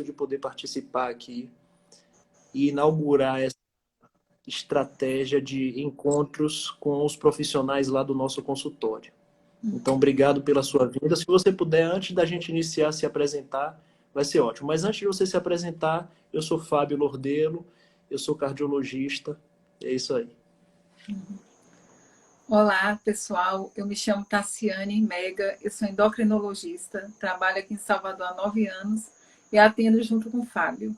de poder participar aqui e inaugurar essa estratégia de encontros com os profissionais lá do nosso consultório. Então, obrigado pela sua vinda. Se você puder, antes da gente iniciar, se apresentar, vai ser ótimo. Mas antes de você se apresentar, eu sou Fábio Lordelo, eu sou cardiologista. É isso aí. Olá, pessoal. Eu me chamo Tassiane Mega, eu sou endocrinologista, trabalho aqui em Salvador há 9 anos e atendo junto com o Fábio.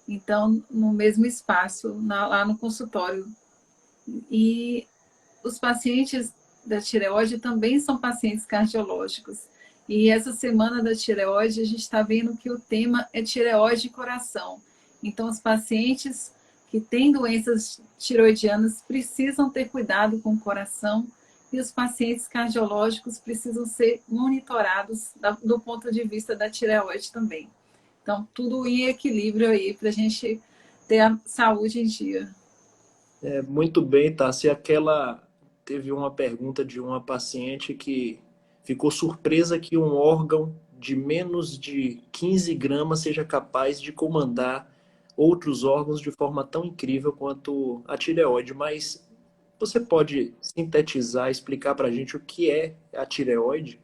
Então, no mesmo espaço, lá no consultório. E os pacientes da tireoide também são pacientes cardiológicos. E essa semana da tireoide, a gente está vendo que o tema é tireoide e coração. Então, os pacientes que têm doenças tiroidianas precisam ter cuidado com o coração e os pacientes cardiológicos precisam ser monitorados do ponto de vista da tireoide também. Então, tudo em equilíbrio aí para a gente ter a saúde em dia. Muito bem, Tassi. Teve uma pergunta de uma paciente que ficou surpresa que um órgão de menos de 15 gramas seja capaz de comandar outros órgãos de forma tão incrível quanto a tireoide. Mas você pode sintetizar, explicar para a gente o que é a tireoide?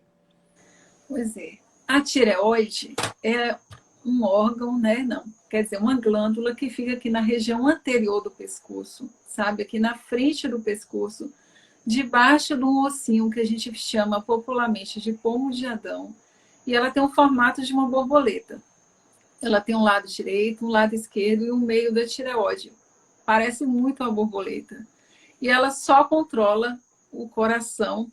Pois é. A tireoide é um órgão, né? Não, quer dizer, uma glândula que fica aqui na região anterior do pescoço, sabe? Aqui na frente do pescoço, debaixo de um ossinho que a gente chama popularmente de pomo de Adão. E ela tem um formato de uma borboleta. Ela tem um lado direito, um lado esquerdo e um meio da tireoide. Parece muito uma borboleta. E ela só controla o coração,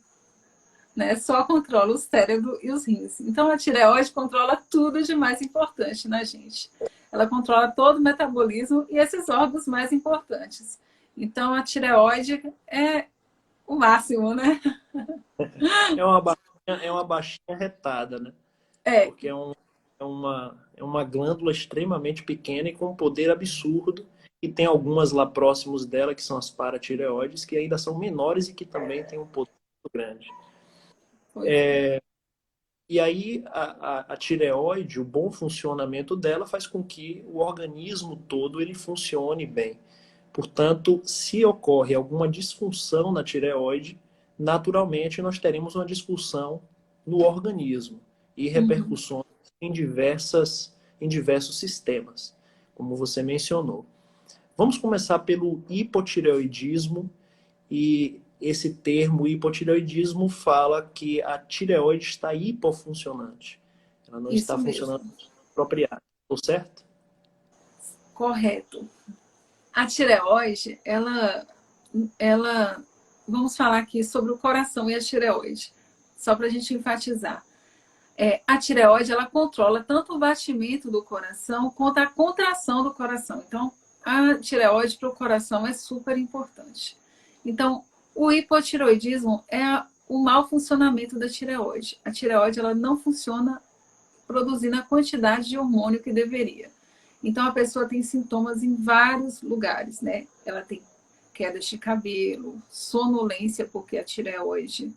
né? Só controla o cérebro e os rins. Então a tireoide controla tudo de mais importante na gente. Ela controla todo o metabolismo e esses órgãos mais importantes. Então a tireoide é o máximo, né? É uma baixinha retada, né? É, Porque é uma glândula extremamente pequena e com um poder absurdo. E tem algumas lá próximos dela, que são as paratireoides, que ainda são menores e que também têm um poder muito grande. pois é. E aí a tireoide, o bom funcionamento dela faz com que o organismo todo ele funcione bem. Portanto, se ocorre alguma disfunção na tireoide, naturalmente nós teremos uma disfunção no organismo e Uhum. repercussões em diversos sistemas, como você mencionou. Vamos começar pelo hipotireoidismo, e esse termo hipotireoidismo fala que a tireoide está hipofuncionante. Ela não Isso está funcionando mesmo. apropriado. Estou certo? Correto. A tireoide, vamos falar aqui sobre o coração e a tireoide, só para a gente enfatizar. A tireoide, ela controla tanto o batimento do coração quanto a contração do coração. Então, a tireoide para o coração é super importante. Então, o hipotireoidismo é o mau funcionamento da tireoide. A tireoide, ela não funciona produzindo a quantidade de hormônio que deveria. Então, a pessoa tem sintomas em vários lugares, né? Ela tem queda de cabelo, sonolência, porque a tireoide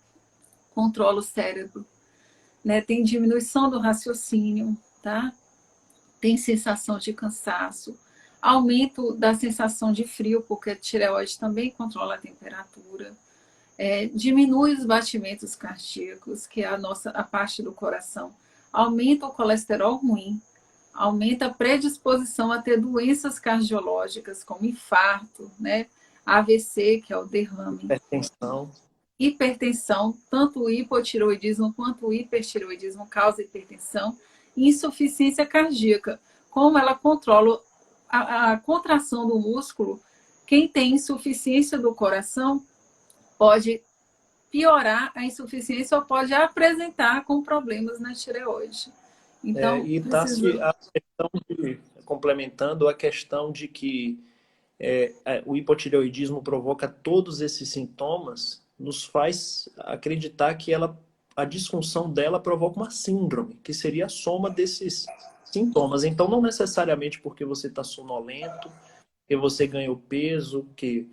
controla o cérebro, né? Tem diminuição do raciocínio, tá? Tem sensação de cansaço, aumento da sensação de frio, porque a tireoide também controla a temperatura, diminui os batimentos cardíacos, que é a parte do coração, aumenta o colesterol ruim, aumenta a predisposição a ter doenças cardiológicas, como infarto, né? AVC, que é o derrame, Hipertensão. hipertensão, tanto o hipotiroidismo quanto o hipertiroidismo causa hipertensão, e insuficiência cardíaca. Como ela controla a contração do músculo, quem tem insuficiência do coração pode piorar a insuficiência ou pode apresentar com problemas na tireoide. Então, E está se precisa. a questão complementando a questão de que o hipotireoidismo provoca todos esses sintomas, nos faz acreditar que a disfunção dela provoca uma síndrome, que seria a soma desses sintomas. Então, não necessariamente porque você está sonolento, que você ganhou peso, que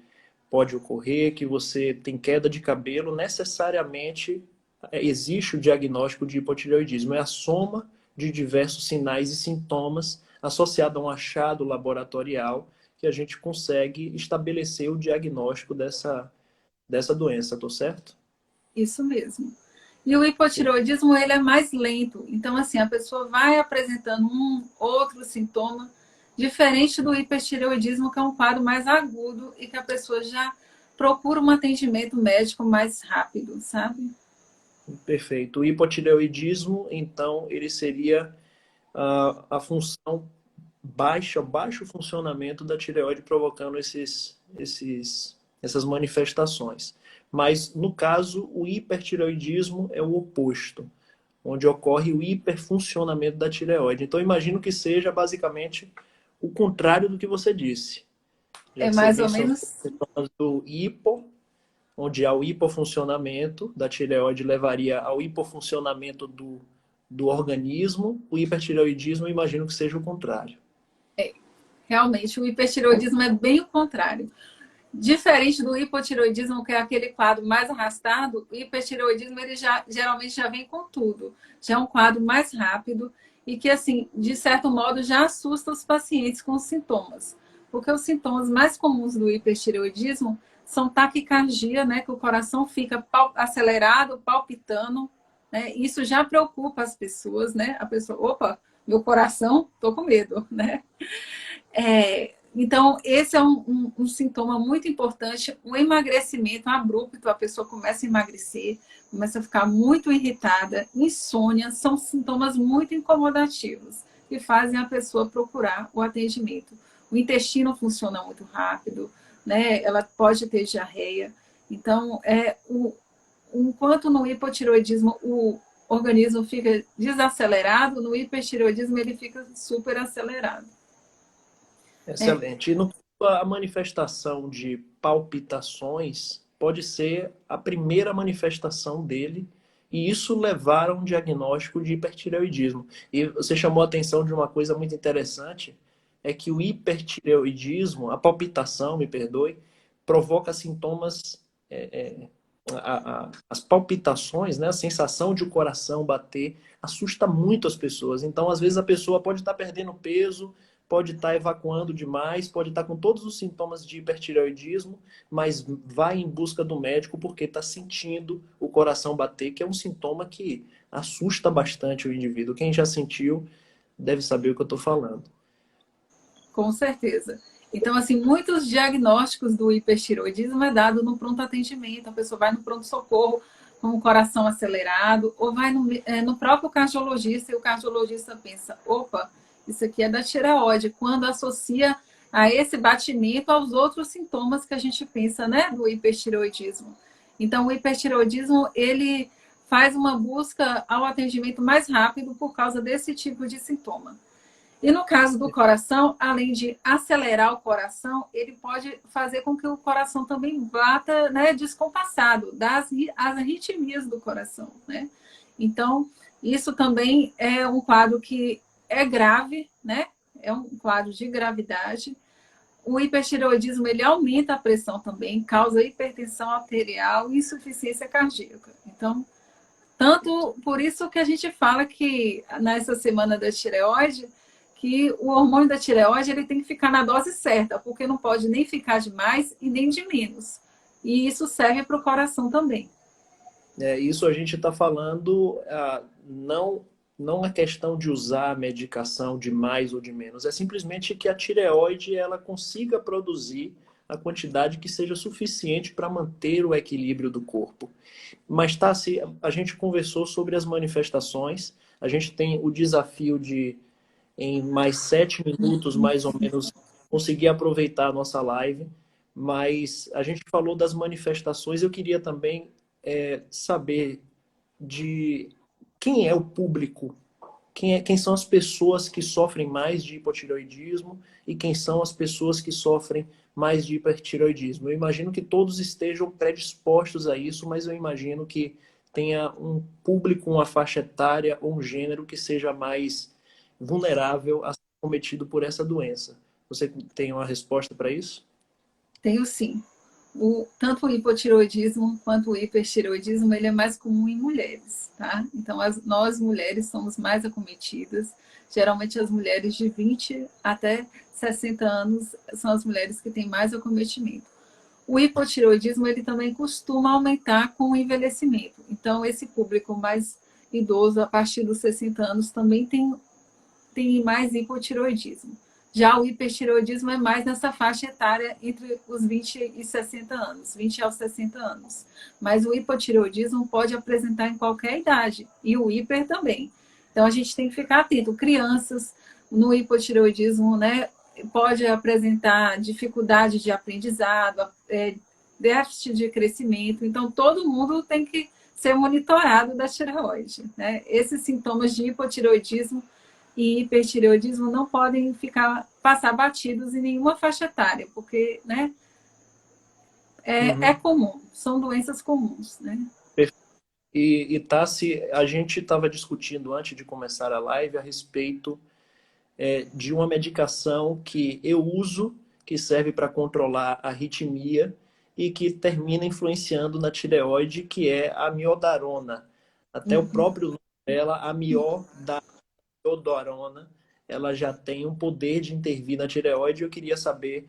pode ocorrer, que você tem queda de cabelo, necessariamente existe o diagnóstico de hipotireoidismo. É a soma de diversos sinais e sintomas associado a um achado laboratorial, que a gente consegue estabelecer o diagnóstico dessa doença, tô certo? Isso mesmo. E o hipotireoidismo, ele é mais lento. Então, assim, a pessoa vai apresentando um outro sintoma, diferente do hipertireoidismo, que é um quadro mais agudo e que a pessoa já procura um atendimento médico mais rápido, sabe? Perfeito. O hipotireoidismo, então, ele seria a função baixa, baixo funcionamento da tireoide provocando essas manifestações. Mas, no caso, o hipertireoidismo é o oposto, onde ocorre o hiperfuncionamento da tireoide. Então, imagino que seja basicamente o contrário do que você disse, já É que você mais ou mencionou menos. os sintomas do hipo, onde há o hipofuncionamento da tireoide levaria ao hipofuncionamento do organismo, o hipertireoidismo, eu imagino que seja o contrário. Realmente, o hipertireoidismo é bem o contrário. Diferente do hipotireoidismo, que é aquele quadro mais arrastado, o hipertireoidismo ele já geralmente já vem com tudo. Já é um quadro mais rápido e que, assim, de certo modo, já assusta os pacientes com os sintomas. Porque os sintomas mais comuns do hipertireoidismo são taquicardia, né? Que o coração fica acelerado, palpitando, né? Isso já preocupa as pessoas, né? A pessoa, opa, meu coração, tô com medo, né? Então, esse é um sintoma muito importante. O emagrecimento abrupto, a pessoa começa a emagrecer, começa a ficar muito irritada, insônia, são sintomas muito incomodativos que fazem a pessoa procurar o atendimento. O intestino funciona muito rápido, né? Ela pode ter diarreia. Então, enquanto no hipotireoidismo o organismo fica desacelerado, no hipertireoidismo ele fica super acelerado. É, Excelente. E no a manifestação de palpitações pode ser a primeira manifestação dele, e isso levar a um diagnóstico de hipertireoidismo. E você chamou a atenção de uma coisa muito interessante, é que o hipertireoidismo, a palpitação, me perdoe, provoca sintomas, as palpitações, né, a sensação de o coração bater, assusta muito as pessoas. Então, às vezes, a pessoa pode estar perdendo peso, pode estar evacuando demais, pode estar com todos os sintomas de hipertireoidismo, mas vai em busca do médico porque está sentindo o coração bater, que é um sintoma que assusta bastante o indivíduo. Quem já sentiu deve saber o que eu estou falando. com certeza. Então, assim, muitos diagnósticos do hipertiroidismo é dado no pronto atendimento. A pessoa vai no pronto-socorro com o coração acelerado, ou vai no próprio cardiologista e o cardiologista pensa, opa, isso aqui é da tireoide, quando associa a esse batimento aos outros sintomas que a gente pensa, né, do hipertiroidismo. Então, o hipertiroidismo, ele faz uma busca ao atendimento mais rápido por causa desse tipo de sintoma. E no caso do coração, além de acelerar o coração, ele pode fazer com que o coração também bata, né, descompassado, das as arritmias do coração, né? Então, isso também é um quadro que é grave, né? É um quadro de gravidade. O hipertireoidismo, ele aumenta a pressão também, causa hipertensão arterial e insuficiência cardíaca. Então, tanto por isso que a gente fala que nessa semana da tireoide, que o hormônio da tireoide ele tem que ficar na dose certa, porque não pode nem ficar de mais e nem de menos. E isso serve para o coração também. Isso a gente está falando, não a questão de usar a medicação de mais ou de menos, é simplesmente que a tireoide ela consiga produzir a quantidade que seja suficiente para manter o equilíbrio do corpo. Mas tá, se a gente conversou sobre as manifestações, a gente tem o desafio de, em mais 7 minutos, mais ou menos, conseguir aproveitar a nossa live, mas a gente falou das manifestações, eu queria também saber de quem é o público, quem são as pessoas que sofrem mais de hipotireoidismo e quem são as pessoas que sofrem mais de hipertireoidismo. Eu imagino que todos estejam predispostos a isso, mas eu imagino que tenha um público, uma faixa etária ou um gênero que seja mais vulnerável a ser cometido por essa doença. Você tem uma resposta para isso? Tenho sim. Tanto o hipotireoidismo quanto o hipertireoidismo, ele é mais comum em mulheres, tá? Então, nós mulheres somos mais acometidas. Geralmente, as mulheres de 20 até 60 anos são as mulheres que têm mais acometimento. O hipotireoidismo, ele também costuma aumentar com o envelhecimento. Então, esse público mais idoso, a partir dos 60 anos, também tem mais hipotireoidismo. Já o hipertireoidismo é mais nessa faixa etária entre os 20 e 60 anos, 20 aos 60 anos. Mas o hipotireoidismo pode apresentar em qualquer idade, e o hiper também. Então a gente tem que ficar atento. Crianças no hipotireoidismo, né, pode apresentar dificuldade de aprendizado, déficit de crescimento. Então todo mundo tem que ser monitorado da tireoide, né? Esses sintomas de hipotireoidismo e hipertireoidismo não podem passar batidos em nenhuma faixa etária, porque, né, é Uhum. comum, são doenças comuns, né? E Tassi, a gente estava discutindo antes de começar a live a respeito de uma medicação que eu uso, que serve para controlar a arritmia e que termina influenciando na tireoide, que é a miodarona. Até o Uhum. próprio nome dela, amiodarona, ela já tem um poder de intervir na tireoide. Eu queria saber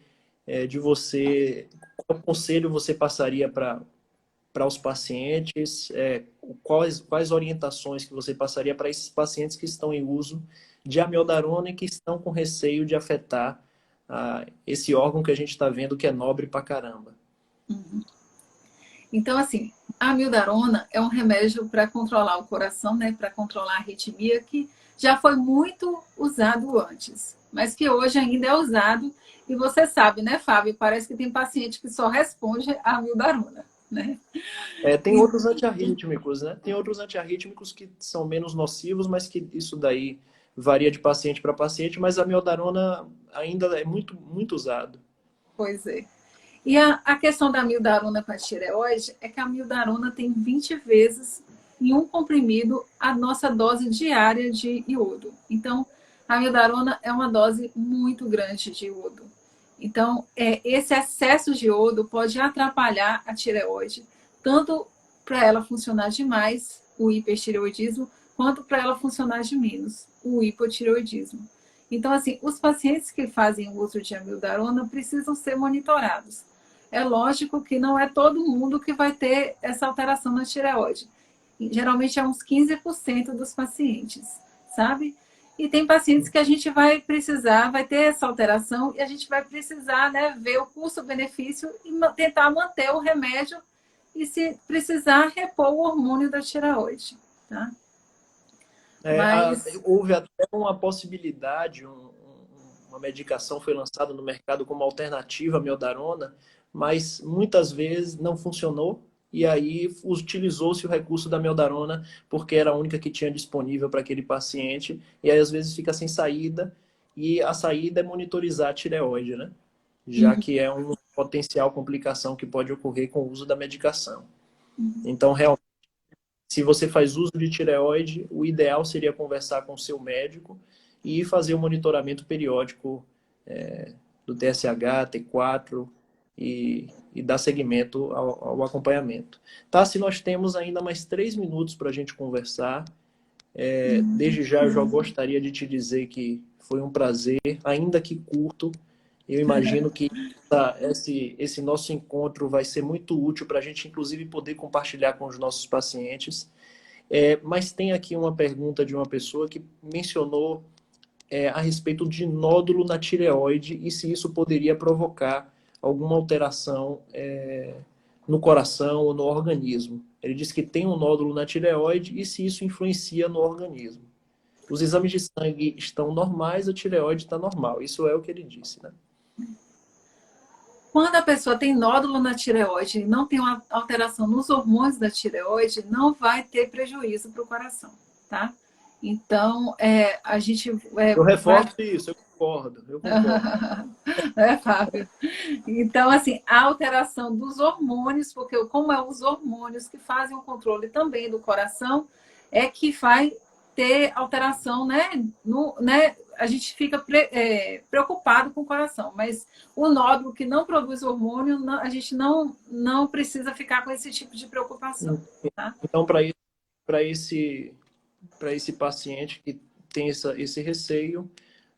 de você, qual conselho você passaria para os pacientes, quais orientações que você passaria para esses pacientes que estão em uso de amiodarona e que estão com receio de afetar esse órgão que a gente está vendo que é nobre pra caramba. Então, assim, a amiodarona é um remédio para controlar o coração, né, para controlar a arritmia, que já foi muito usado antes, mas que hoje ainda é usado. E você sabe, né, Fábio? Parece que tem paciente que só responde a amiodarona, né? Tem outros antiarrítmicos, né? Tem outros antiarrítmicos que são menos nocivos, mas que isso daí varia de paciente para paciente, mas a miodarona ainda é muito, muito usado. Pois é. E a questão da amiodarona com a tireoide é que a amiodarona tem 20 vezes em um comprimido a nossa dose diária de iodo. Então, a amiodarona é uma dose muito grande de iodo. Então, esse excesso de iodo pode atrapalhar a tireoide, tanto para ela funcionar demais, o hipertireoidismo, quanto para ela funcionar de menos, o hipotireoidismo. Então, assim, os pacientes que fazem o uso de amiodarona precisam ser monitorados. É lógico que não é todo mundo que vai ter essa alteração na tireoide. Geralmente é uns 15% dos pacientes, sabe? E tem pacientes que a gente vai precisar, vai ter essa alteração e a gente vai precisar, né, ver o custo-benefício e tentar manter o remédio e, se precisar, repor o hormônio da tireoide, tá? Mas, Houve até uma possibilidade, uma medicação foi lançada no mercado como alternativa à miodarona, mas muitas vezes não funcionou e aí utilizou-se o recurso da miodarona porque era a única que tinha disponível para aquele paciente e aí às vezes fica sem saída e a saída é monitorizar a tireoide, né? Já que é uma potencial complicação que pode ocorrer com o uso da medicação. Então, realmente, se você faz uso de tireoide, o ideal seria conversar com o seu médico e fazer o monitoramento periódico do TSH, T4 e dar seguimento ao acompanhamento. Tá? Se nós temos ainda mais 3 minutos para a gente conversar, desde já eu já gostaria de te dizer que foi um prazer, ainda que curto. Eu imagino que esse nosso encontro vai ser muito útil para a gente, inclusive, poder compartilhar com os nossos pacientes. Mas tem aqui uma pergunta de uma pessoa que mencionou a respeito de nódulo na tireoide e se isso poderia provocar alguma alteração no coração ou no organismo. Ele disse que tem um nódulo na tireoide e se isso influencia no organismo. Os exames de sangue estão normais, a tireoide está normal. Isso é o que ele disse, né? quando a pessoa tem nódulo na tireoide e não tem uma alteração nos hormônios da tireoide, não vai ter prejuízo para o coração, tá? Então, a gente Eu vai... reforço isso, eu concordo, eu concordo. Fábio? Então, assim, a alteração dos hormônios, porque como é os hormônios que fazem o controle também do coração, é que vai ter alteração, né, a gente fica preocupado com o coração, mas o nódulo que não produz hormônio, a gente não precisa ficar com esse tipo de preocupação. Tá? Então, para esse paciente que tem esse receio,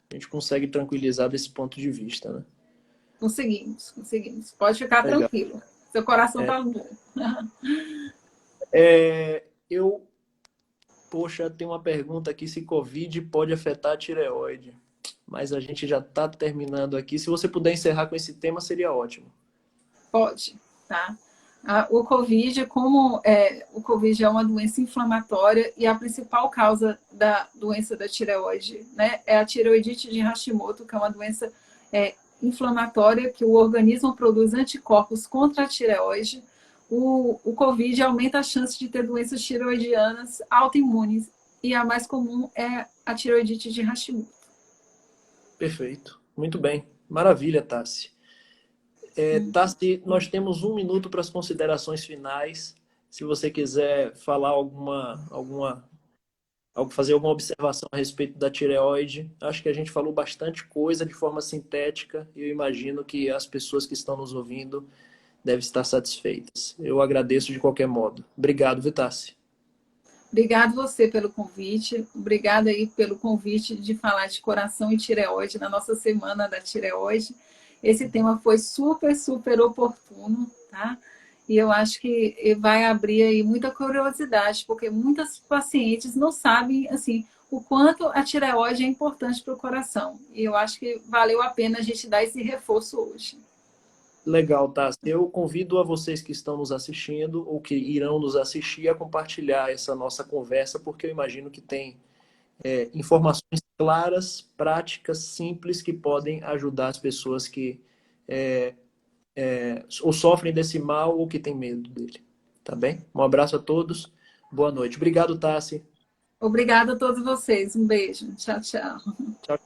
a gente consegue tranquilizar desse ponto de vista, né? Conseguimos. Pode ficar Legal. tranquilo. Seu coração está bom. Poxa, tem uma pergunta aqui se Covid pode afetar a tireoide. Mas a gente já está terminando aqui. Se você puder encerrar com esse tema, seria ótimo. Pode, tá? O Covid, o Covid é uma doença inflamatória e a principal causa da doença da tireoide, né, é a tireoidite de Hashimoto, que é uma doença inflamatória que o organismo produz anticorpos contra a tireoide. O Covid aumenta a chance de ter doenças tireoidianas autoimunes e a mais comum é a tireoidite de Hashimoto. Perfeito. Muito bem. Maravilha, Tassi. Tassi, nós temos 1 minuto para as considerações finais. Se você quiser falar fazer alguma observação a respeito da tireoide, acho que a gente falou bastante coisa de forma sintética e eu imagino que as pessoas que estão nos ouvindo devem estar satisfeitas. Eu agradeço de qualquer modo. Obrigado, Vitassi. Obrigado você pelo convite. Obrigada aí pelo convite de falar de coração e tireoide na nossa semana da tireoide. Esse tema foi super, super oportuno, tá? E eu acho que vai abrir aí muita curiosidade, porque muitas pacientes não sabem, assim, o quanto a tireoide é importante para o coração. E eu acho que valeu a pena a gente dar esse reforço hoje. Legal, Tassi. Eu convido a vocês que estão nos assistindo ou que irão nos assistir a compartilhar essa nossa conversa, porque eu imagino que tem informações claras, práticas, simples, que podem ajudar as pessoas que ou sofrem desse mal ou que têm medo dele. Tá bem? Um abraço a todos. Boa noite. Obrigado, Tassi. Obrigada a todos vocês. Um beijo. Tchau, tchau. Tchau.